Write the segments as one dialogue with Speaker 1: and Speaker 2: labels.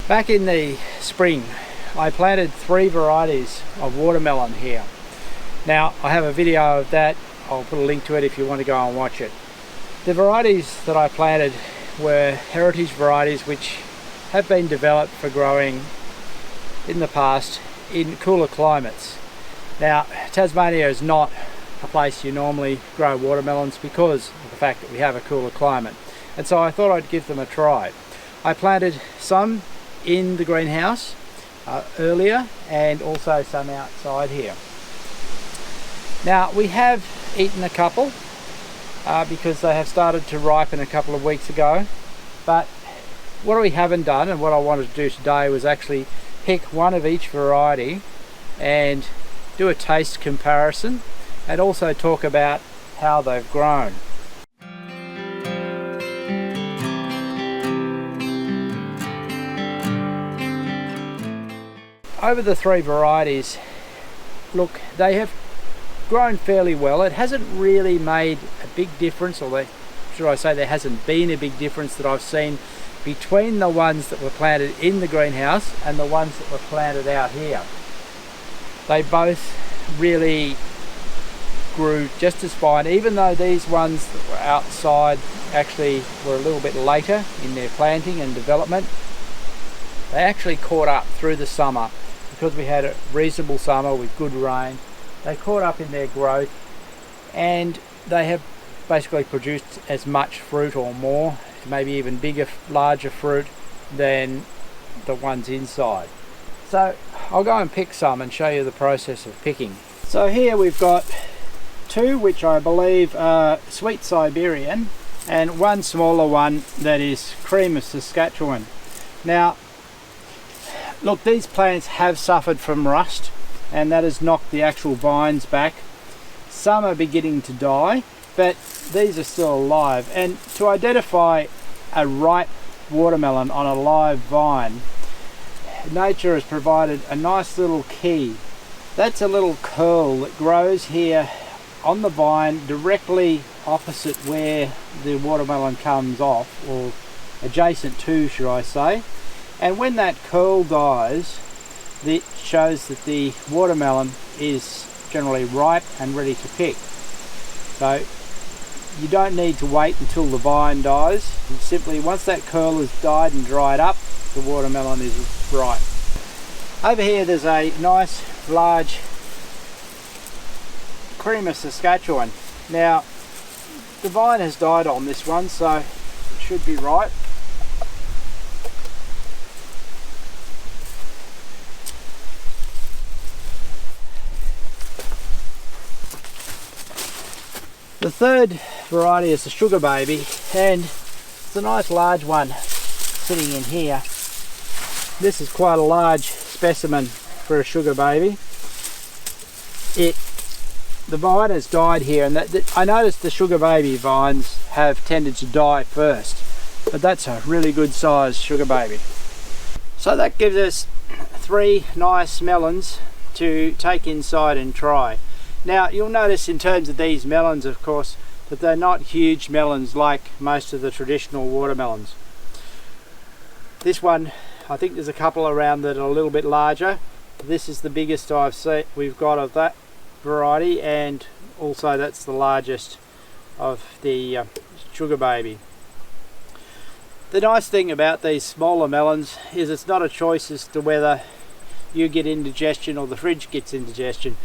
Speaker 1: Back in the spring, I planted 3 varieties of watermelon here. Now, I have a video of that. I'll put a link to it if you want to go and watch it. The varieties that I planted were heritage varieties which have been developed for growing in the past in cooler climates. Now, Tasmania is not a place you normally grow watermelons because of the fact that we have a cooler climate. And so I thought I'd give them a try. I planted some in the greenhouse earlier and also some outside here. Now, we have eaten a couple because they have started to ripen a couple of weeks ago, but what we haven't done and what I wanted to do today was actually pick one of each variety and do a taste comparison and also talk about how they've grown. Over the 3 varieties, look, they have grown fairly well. It hasn't really made a big difference, or should I say there hasn't been a big difference that I've seen between the ones that were planted in the greenhouse and the ones that were planted out here. They both really grew just as fine, even though these ones that were outside actually were a little bit later in their planting and development. They actually caught up through the summer because we had a reasonable summer with good rain. They caught up in their growth and they have basically produced as much fruit or more, maybe even bigger, larger fruit than the ones inside. So I'll go and pick some and show you the process of picking. So here we've got 2 which I believe are Sweet Siberian and one smaller one that is Cream of Saskatchewan. Now look, these plants have suffered from rust and that has knocked the actual vines back. Some are beginning to die, but these are still alive. And to identify a ripe watermelon on a live vine, nature has provided a nice little key. That's a little curl that grows here on the vine directly opposite where the watermelon comes off, or adjacent to, should I say. And when that curl dies, it shows that the watermelon is generally ripe and ready to pick. So you don't need to wait until the vine dies. Simply, once that curl has died and dried up, the watermelon is ripe. Over here there's a nice large Cream of Saskatchewan. Now the vine has died on this one, so it should be ripe. The third variety is the Sugar Baby, and it's a nice large one sitting in here. This is quite a large specimen for a Sugar Baby. The vine has died here, and I noticed the Sugar Baby vines have tended to die first, but that's a really good size Sugar Baby. So that gives us 3 nice melons to take inside and try. Now you'll notice in terms of these melons, of course, that they're not huge melons like most of the traditional watermelons. This one, I think there's a couple around that are a little bit larger. This is the biggest we've got of that variety, and also that's the largest of the Sugar Baby. The nice thing about these smaller melons is it's not a choice as to whether you get indigestion or the fridge gets indigestion.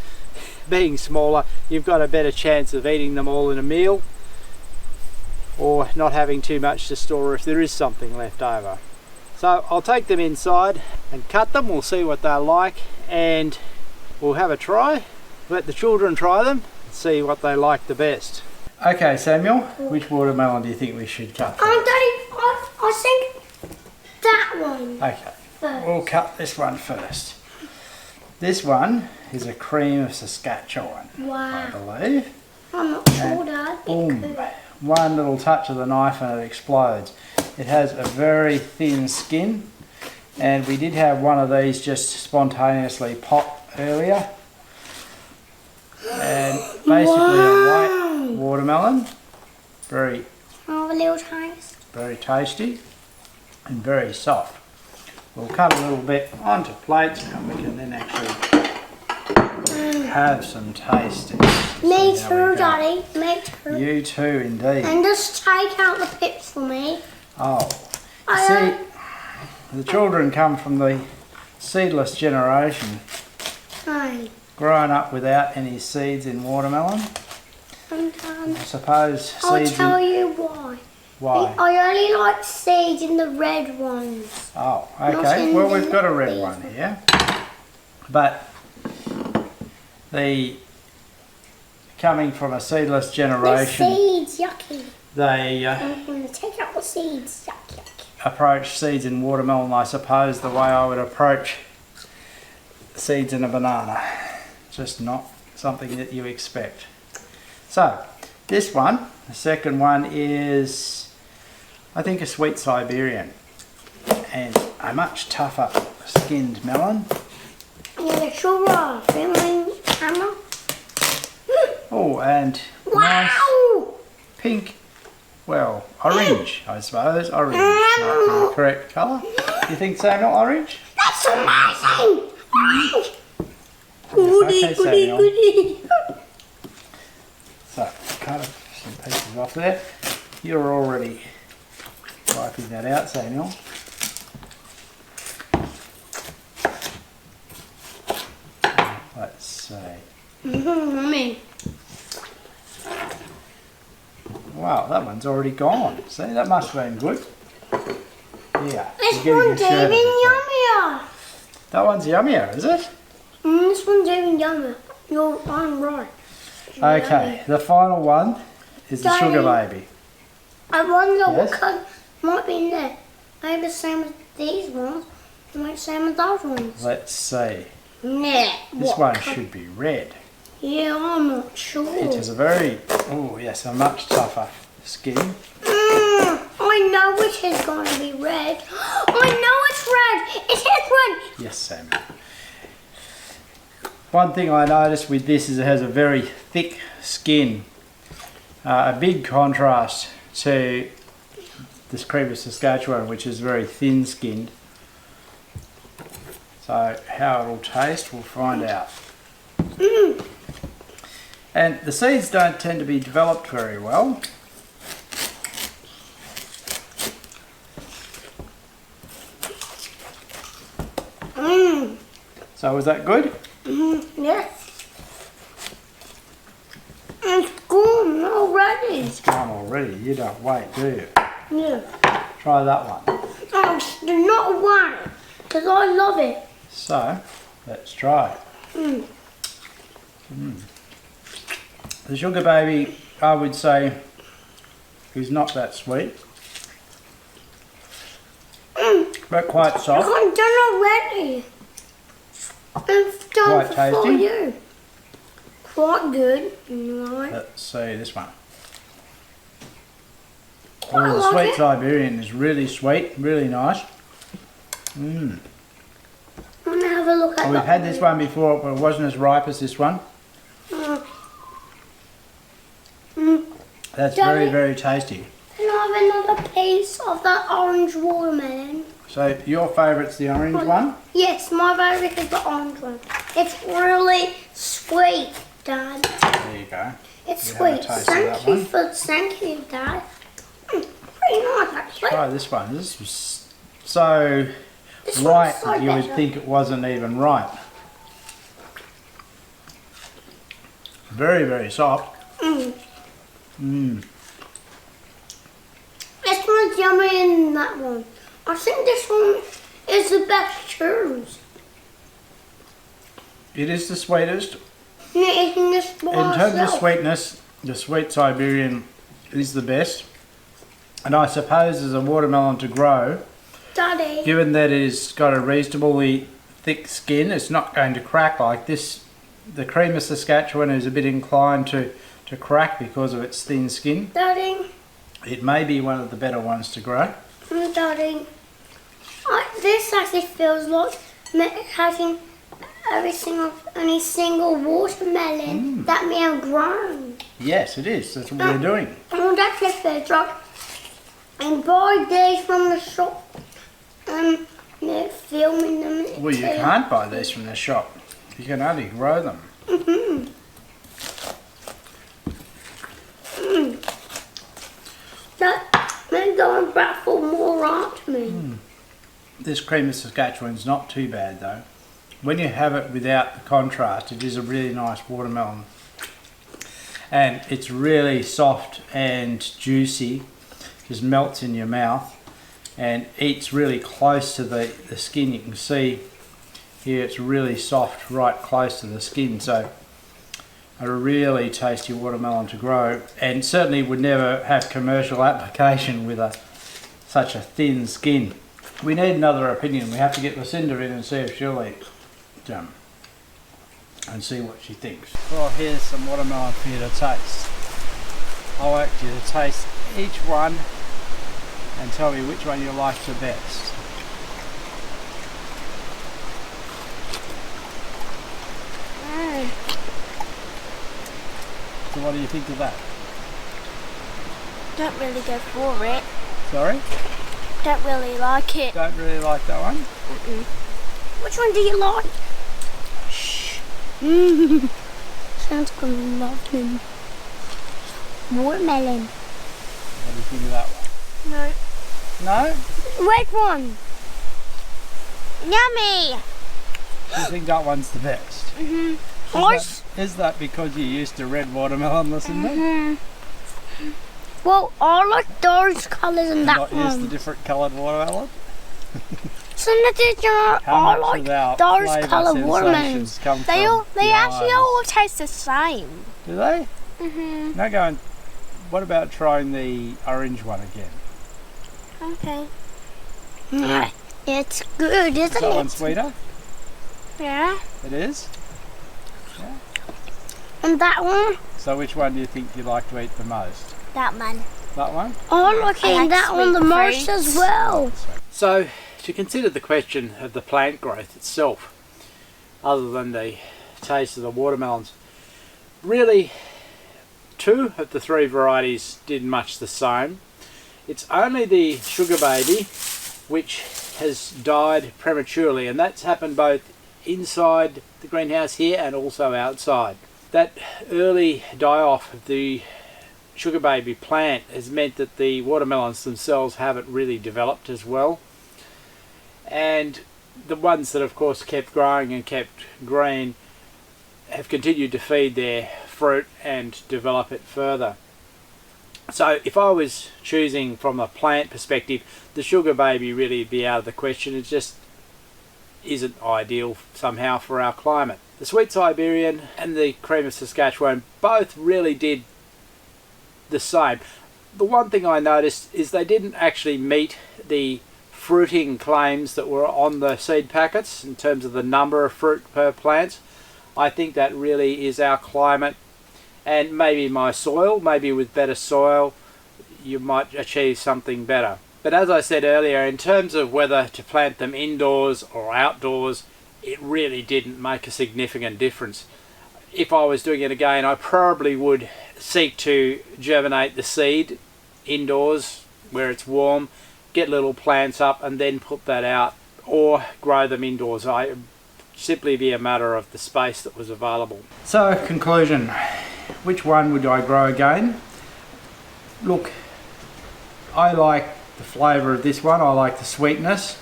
Speaker 1: Being smaller, you've got a better chance of eating them all in a meal or not having too much to store if there is something left over. So I'll take them inside and cut them. We'll see what they're like and we'll have a try. Let the children try them and see what they like the best. Okay, Samuel, which watermelon do you think we should cut?
Speaker 2: Daddy, I think that one.
Speaker 1: Okay,
Speaker 2: first.
Speaker 1: We'll cut this one first. This one is a Cream of Saskatchewan,
Speaker 2: Wow.
Speaker 1: I believe.
Speaker 2: I'm not sure, Dad.
Speaker 1: Boom! One little touch of the knife and it explodes. It has a very thin skin, and we did have one of these just spontaneously pop earlier. And basically a white watermelon, very
Speaker 2: Have a little taste.
Speaker 1: very tasty and very soft. we'll cut a little bit onto plates and we can then actually have some tasting.
Speaker 2: Me too, Daddy. Me too.
Speaker 1: You too, indeed.
Speaker 2: And just take out the pips for me.
Speaker 1: Oh, see, the children come from the seedless generation, growing up without any seeds in watermelon.
Speaker 2: Sometimes.
Speaker 1: I suppose
Speaker 2: I'll
Speaker 1: seeds.
Speaker 2: tell you why.
Speaker 1: Why?
Speaker 2: I only like seeds in the red ones.
Speaker 1: Oh, okay. Well, we've got a red one here, but the coming from a seedless
Speaker 2: The
Speaker 1: generation,
Speaker 2: seeds, yucky.
Speaker 1: they
Speaker 2: I'm going to take out the seeds, yucky.
Speaker 1: approach seeds in watermelon, I suppose, the way I would approach seeds in a banana. Just not something that you expect. So, this one, the second one is, I think, a sweet Siberian. And a much tougher skinned melon.
Speaker 2: Yeah, the sugar filling hammer.
Speaker 1: Oh, and nice
Speaker 2: Wow!
Speaker 1: pink, well, orange, I suppose. Orange might be the correct colour. You think, Samuel, orange?
Speaker 2: That's amazing! Orange!
Speaker 1: Okay, Samuel.
Speaker 2: Goody.
Speaker 1: So, cut some pieces off there. You're already wiping that out, Samuel. Let's see.
Speaker 2: Mummy.
Speaker 1: Wow, that one's already gone. See, that must have been good. Yeah.
Speaker 2: This
Speaker 1: you're getting
Speaker 2: one's
Speaker 1: your shirt
Speaker 2: even
Speaker 1: off.
Speaker 2: yummier.
Speaker 1: That one's yummier, is it?
Speaker 2: This one's even yummier. I'm right.
Speaker 1: Okay, the final one is the sugar baby.
Speaker 2: I wonder
Speaker 1: Yes?
Speaker 2: what colour might be in there. Maybe the same as these ones. Maybe the same as those ones.
Speaker 1: Let's see.
Speaker 2: Nah.
Speaker 1: This one should be red.
Speaker 2: Yeah, I'm not sure.
Speaker 1: It has a very, oh yes, a much tougher skin.
Speaker 2: I know which is going to be red. I know it's red. It is red.
Speaker 1: Yes, Samuel. One thing I noticed with this is it has a very thick skin. A big contrast to this cream of Saskatchewan, which is very thin skinned. So how it'll taste, we'll find out. And the seeds don't tend to be developed very well. So was that good?
Speaker 2: Yes. It's gone already.
Speaker 1: It's gone already. You don't wait, do you?
Speaker 2: Yeah.
Speaker 1: Try that one.
Speaker 2: I do not want it because I love it.
Speaker 1: So, let's try. The sugar baby, I would say, is not that sweet, but quite soft.
Speaker 2: I'm done already. It's done
Speaker 1: Quite
Speaker 2: for
Speaker 1: tasty.
Speaker 2: you. Quite good. Right.
Speaker 1: Let's see this one.
Speaker 2: I
Speaker 1: Oh, the
Speaker 2: like
Speaker 1: sweet
Speaker 2: it.
Speaker 1: Siberian is really sweet, really nice.
Speaker 2: I'm going to have a look at
Speaker 1: We've had this one before, but it wasn't as ripe as this one. That's very,
Speaker 2: Daddy.
Speaker 1: very tasty.
Speaker 2: Can I have another piece of that orange watermelon?
Speaker 1: So your favourite's the orange one?
Speaker 2: Yes, my favourite is the orange one. It's really sweet, Dad.
Speaker 1: There you go.
Speaker 2: It's
Speaker 1: You have a
Speaker 2: sweet.
Speaker 1: taste of that
Speaker 2: Thank you, Dad. Pretty nice, actually.
Speaker 1: Try this one. This was so
Speaker 2: This
Speaker 1: ripe
Speaker 2: one's so
Speaker 1: that you would
Speaker 2: better.
Speaker 1: think it wasn't even ripe. Very, very soft.
Speaker 2: This one's yummier than that one. I think this one is the best choose.
Speaker 1: It is the sweetest.
Speaker 2: Eating this by
Speaker 1: In terms of
Speaker 2: itself.
Speaker 1: sweetness, the sweet Siberian is the best. And I suppose as a watermelon to grow,
Speaker 2: Daddy.
Speaker 1: given that it's got a reasonably thick skin, it's not going to crack like this. The cream of Saskatchewan is a bit inclined to crack because of its thin skin.
Speaker 2: Daddy.
Speaker 1: It may be one of the better ones to grow.
Speaker 2: Daddy. This actually feels like having any single watermelon that we have grown.
Speaker 1: Yes, it is. That's what we're doing.
Speaker 2: Oh, that actually feels like and buy these from the shop. They're filming them.
Speaker 1: Well, you can't buy these from the shop. You can only grow them.
Speaker 2: They're going back for more, aren't me?
Speaker 1: This cream of Saskatchewan's not too bad though. When you have it without the contrast, it is a really nice watermelon. And it's really soft and juicy, just melts in your mouth and eats really close to the skin. You can see here it's really soft right close to the skin, so a really tasty watermelon to grow, and certainly would never have commercial application with such a thin skin. We need another opinion. We have to get Lucinda in and see if she'll eat and see what she thinks. Well, here's some watermelon for you to taste. I want you to taste each one and tell me which one you like the best. So what do you think of that?
Speaker 2: Don't really go for it.
Speaker 1: Sorry?
Speaker 2: Don't really like it.
Speaker 1: Don't really like that one?
Speaker 2: Which one do you like? Shh. Sounds gonna love him. Watermelon.
Speaker 1: What do you think of that one?
Speaker 2: No.
Speaker 1: No?
Speaker 2: Red one. Yummy.
Speaker 1: You think that one's the best? Is that because you're used to red watermelon, Lucinda?
Speaker 2: Well, I like those colours and that
Speaker 1: Not
Speaker 2: one.
Speaker 1: used to different coloured watermelon?
Speaker 2: So I like those coloured watermelons.
Speaker 3: They actually all taste the same.
Speaker 1: Do they? Now go and, what about trying the orange one again?
Speaker 3: Okay.
Speaker 2: It's good, isn't
Speaker 1: Is that
Speaker 2: it?
Speaker 1: one sweeter?
Speaker 3: Yeah.
Speaker 1: It is? Yeah.
Speaker 2: And that one?
Speaker 1: So which one do you think you like to eat the most?
Speaker 3: That one.
Speaker 1: That one?
Speaker 2: I like eating that one the most as well.
Speaker 1: So, to consider the question of the plant growth itself, other than the taste of the watermelons, really 2 of the 3 varieties did much the same. It's only the sugar baby which has died prematurely, and that's happened both inside the greenhouse here and also outside. That early die-off of the sugar baby plant has meant that the watermelons themselves haven't really developed as well, and the ones that of course kept growing and kept green have continued to feed their fruit and develop it further. So if I was choosing from a plant perspective, the sugar baby really would be out of the question. It just isn't ideal somehow for our climate. The sweet Siberian and the cream of Saskatchewan both really did the same. The one thing I noticed is they didn't actually meet the fruiting claims that were on the seed packets in terms of the number of fruit per plant. I think that really is our climate, and maybe my soil. Maybe with better soil you might achieve something better. But as I said earlier, in terms of whether to plant them indoors or outdoors, it really didn't make a significant difference. If I was doing it again, I probably would seek to germinate the seed indoors where it's warm, get little plants up and then put that out, or grow them indoors. It simply be a matter of the space that was available. So, conclusion. Which one would I grow again? Look, I like the flavour of this one. I like the sweetness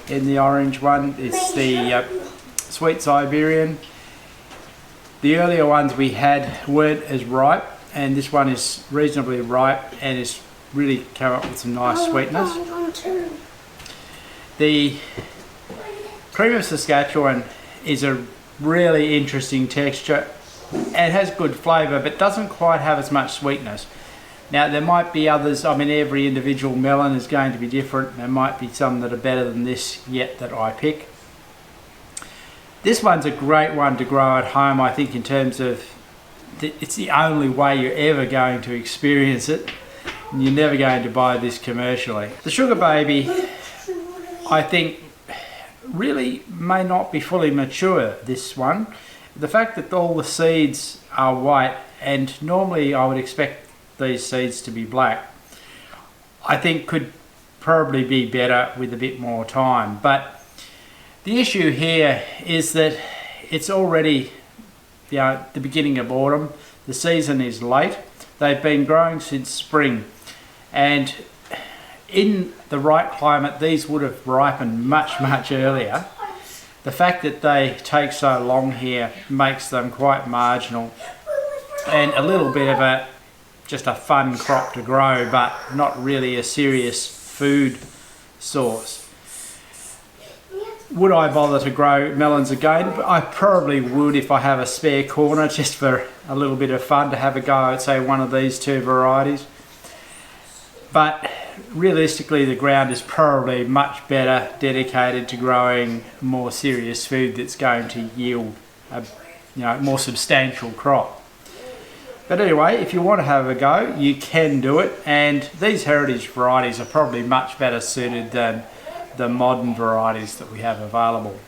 Speaker 1: in the orange one. It's the sweet Siberian. The earlier ones we had weren't as ripe, and this one is reasonably ripe and it's really come up with some nice sweetness. The cream of Saskatchewan is a really interesting texture and has good flavour, but doesn't quite have as much sweetness. Now there might be others. I mean, every individual melon is going to be different. There might be some that are better than this yet that I pick. This one's a great one to grow at home, I think, in terms of it's the only way you're ever going to experience it, and you're never going to buy this commercially. The sugar baby, I think, really may not be fully mature, this one. The fact that all the seeds are white, and normally I would expect these seeds to be black, I think could probably be better with a bit more time. But The issue here is that it's already the beginning of autumn. The season is late. They've been growing since spring, and in the right climate these would have ripened much earlier. The fact that they take so long here makes them quite marginal and a little bit of just a fun crop to grow, but not really a serious food source. Would I bother to grow melons again? I probably would if I have a spare corner, just for a little bit of fun to have a go at, say, one of these two varieties. But realistically, the ground is probably much better dedicated to growing more serious food that's going to yield a more substantial crop. But anyway, if you want to have a go, you can do it, and these heritage varieties are probably much better suited than the modern varieties that we have available.